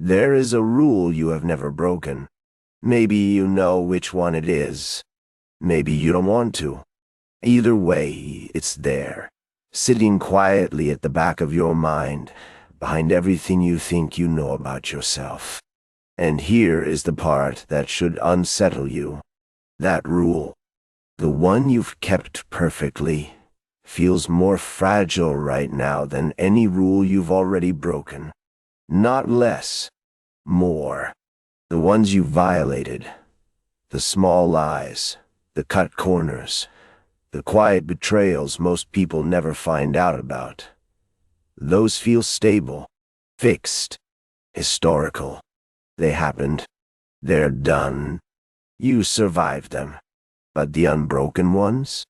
There is a rule you have never broken. Maybe you know which one it is. Maybe you don't want to. Either way, it's there, sitting quietly at the back of your mind, behind everything you think you know about yourself. And here is the part that should unsettle you. That rule, the one you've kept perfectly, feels more fragile right now than any rule you've already broken. Not less, more. The ones you violated, the small lies, the cut corners, the quiet betrayals most people never find out about. Those feel stable, fixed, historical. They happened. They're done. You survived them. But the unbroken ones?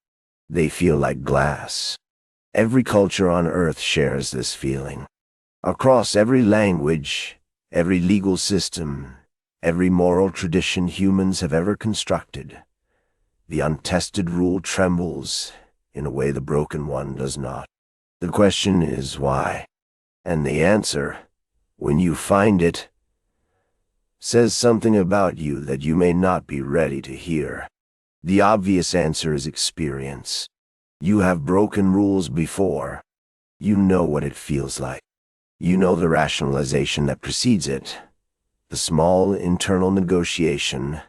They feel like glass. Every culture on Earth shares this feeling. Across every language, every legal system, every moral tradition humans have ever constructed, the untested rule trembles in a way the broken one does not. The question is why? And the answer, when you find it, says something about you that you may not be ready to hear. The obvious answer is experience. You have broken rules before. You know what it feels like. You know the rationalization that precedes it, the small internal negotiation,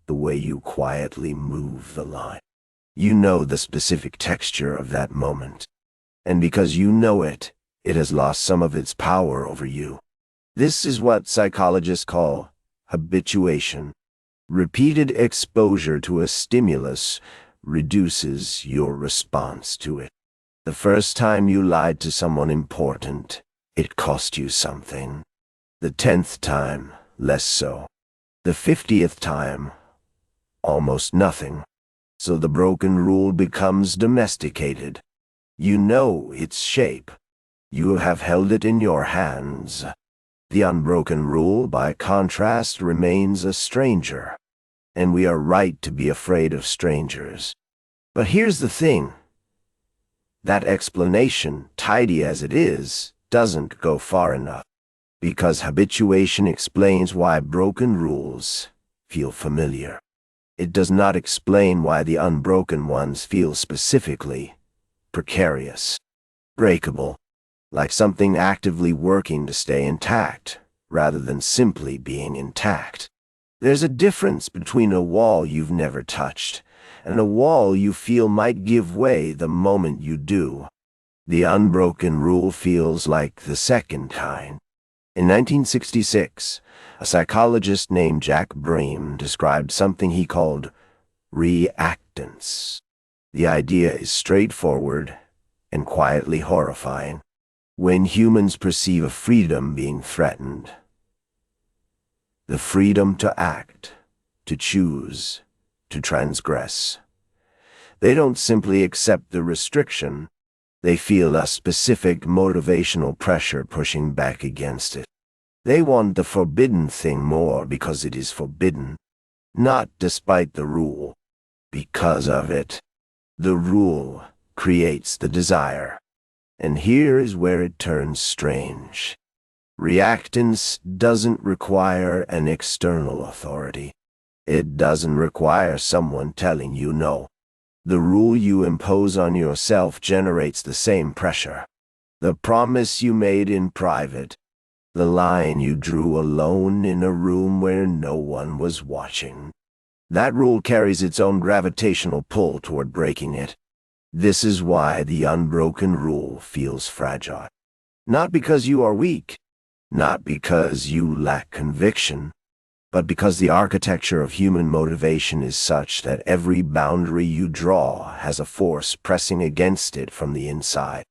the way you quietly move the line. You know the specific texture of that moment. And because you know it, it has lost some of its power over you. This is what psychologists call habituation. Repeated exposure to a stimulus reduces your response to it. The first time you lied to someone important, it cost you something. The 10th time, less so. The 50th time, almost nothing. So the broken rule becomes domesticated. You know its shape. You have held it in your hands. The unbroken rule, by contrast, remains a stranger. And we are right to be afraid of strangers. But here's the thing. That explanation, tidy as it is, doesn't go far enough. Because habituation explains why broken rules feel familiar. It does not explain why the unbroken ones feel specifically precarious, breakable, like something actively working to stay intact, rather than simply being intact. There's a difference between a wall you've never touched and a wall you feel might give way the moment you do. The unbroken rule feels like the second kind. In 1966, a psychologist named Jack Bream described something he called reactance. The idea is straightforward and quietly horrifying. When humans perceive a freedom being threatened, the freedom to act, to choose, to transgress, they don't simply accept the restriction. They feel a specific motivational pressure pushing back against it. They want the forbidden thing more because it is forbidden, not despite the rule, because of it. The rule creates the desire. And here is where it turns strange. Reactance doesn't require an external authority. It doesn't require someone telling you no. The rule you impose on yourself generates the same pressure. The promise you made in private, the line you drew alone in a room where no one was watching. That rule carries its own gravitational pull toward breaking it. This is why the unbroken rule feels fragile. Not because you are weak, not because you lack conviction, but because the architecture of human motivation is such that every boundary you draw has a force pressing against it from the inside.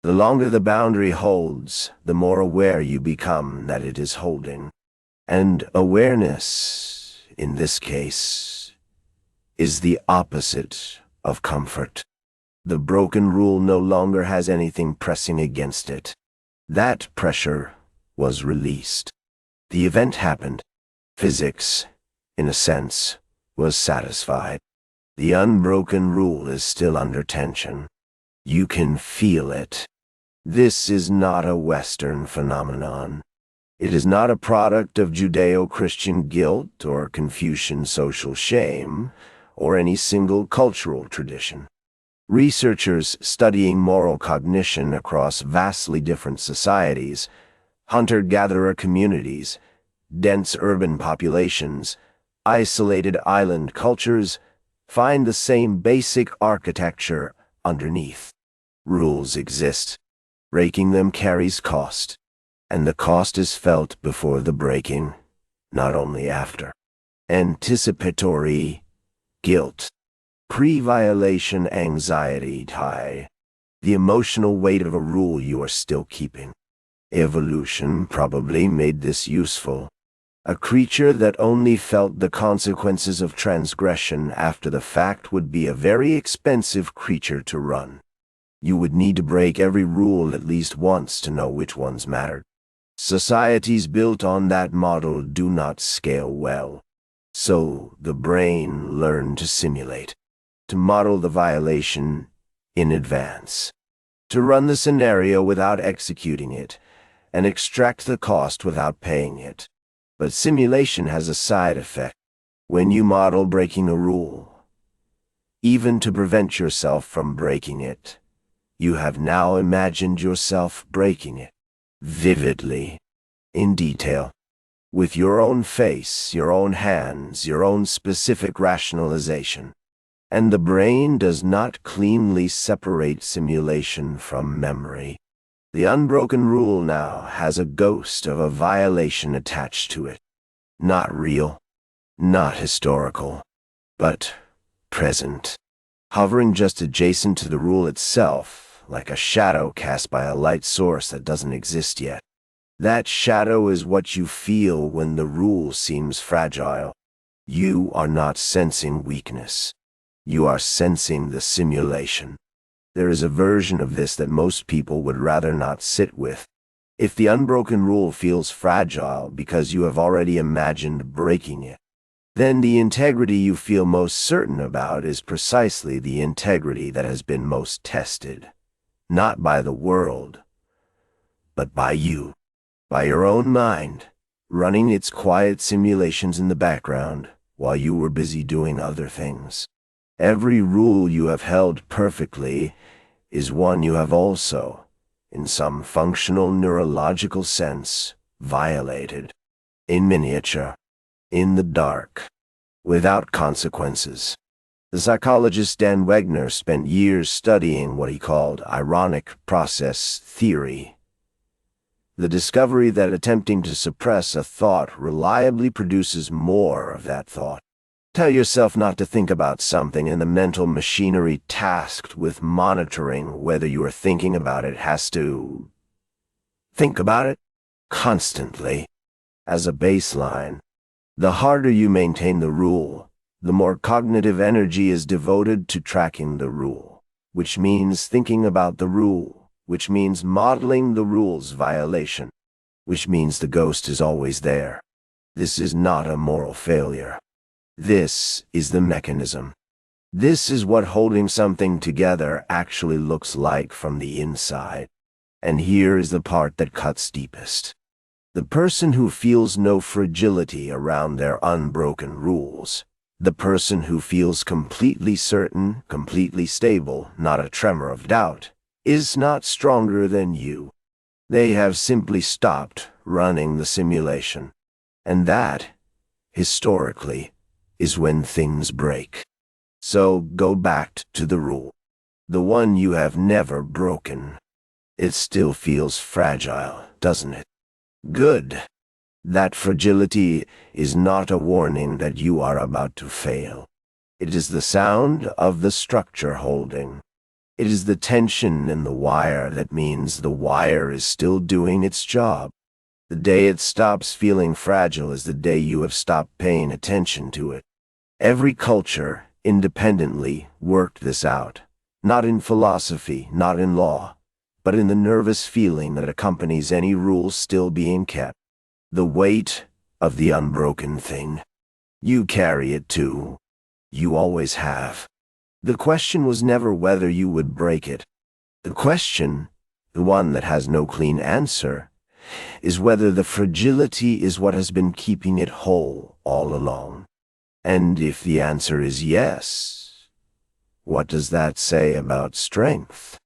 The longer the boundary holds, the more aware you become that it is holding. And awareness, in this case, is the opposite of comfort. The broken rule no longer has anything pressing against it. That pressure was released. The event happened. Physics, in a sense, was satisfied. The unbroken rule is still under tension. You can feel it. This is not a Western phenomenon. It is not a product of Judeo-Christian guilt or Confucian social shame or any single cultural tradition. Researchers studying moral cognition across vastly different societies, hunter-gatherer communities, dense urban populations, isolated island cultures, find the same basic architecture underneath. Rules exist. Breaking them carries cost, and the cost is felt before the breaking, not only after. Anticipatory guilt. Pre-violation anxiety tie. The emotional weight of a rule you are still keeping. Evolution probably made this useful. A creature that only felt the consequences of transgression after the fact would be a very expensive creature to run. You would need to break every rule at least once to know which ones mattered. Societies built on that model do not scale well. So the brain learned to simulate, to model the violation in advance, to run the scenario without executing it, and extract the cost without paying it. But simulation has a side effect. When you model breaking a rule, even to prevent yourself from breaking it, you have now imagined yourself breaking it, vividly, in detail, with your own face, your own hands, your own specific rationalization. And the brain does not cleanly separate simulation from memory. The unbroken rule now has a ghost of a violation attached to it. Not real, not historical, but present, hovering just adjacent to the rule itself, like a shadow cast by a light source that doesn't exist yet. That shadow is what you feel when the rule seems fragile. You are not sensing weakness. You are sensing the simulation. There is a version of this that most people would rather not sit with. If the unbroken rule feels fragile because you have already imagined breaking it, then the integrity you feel most certain about is precisely the integrity that has been most tested. Not by the world, but by you, by your own mind, running its quiet simulations in the background while you were busy doing other things. Every rule you have held perfectly is one you have also, in some functional neurological sense, violated. In miniature, in the dark, without consequences. The psychologist Dan Wegner spent years studying what he called ironic process theory. The discovery that attempting to suppress a thought reliably produces more of that thought. Tell yourself not to think about something, and the mental machinery tasked with monitoring whether you are thinking about it has to think about it constantly. As a baseline, the harder you maintain the rule, the more cognitive energy is devoted to tracking the rule, which means thinking about the rule, which means modeling the rule's violation, which means the ghost is always there. This is not a moral failure. This is the mechanism. This is what holding something together actually looks like from the inside. And here is the part that cuts deepest. The person who feels no fragility around their unbroken rules, the person who feels completely certain, completely stable, not a tremor of doubt, is not stronger than you. They have simply stopped running the simulation. And that, historically, is when things break. So go back to the rule, the one you have never broken. It still feels fragile, doesn't it? Good. That fragility is not a warning that you are about to fail. It is the sound of the structure holding. It is the tension in the wire that means the wire is still doing its job. The day it stops feeling fragile is the day you have stopped paying attention to it. Every culture, independently, worked this out, not in philosophy, not in law, but in the nervous feeling that accompanies any rule still being kept. The weight of the unbroken thing. You carry it too. You always have. The question was never whether you would break it. The question, the one that has no clean answer, is whether the fragility is what has been keeping it whole all along. And if the answer is yes, what does that say about strength?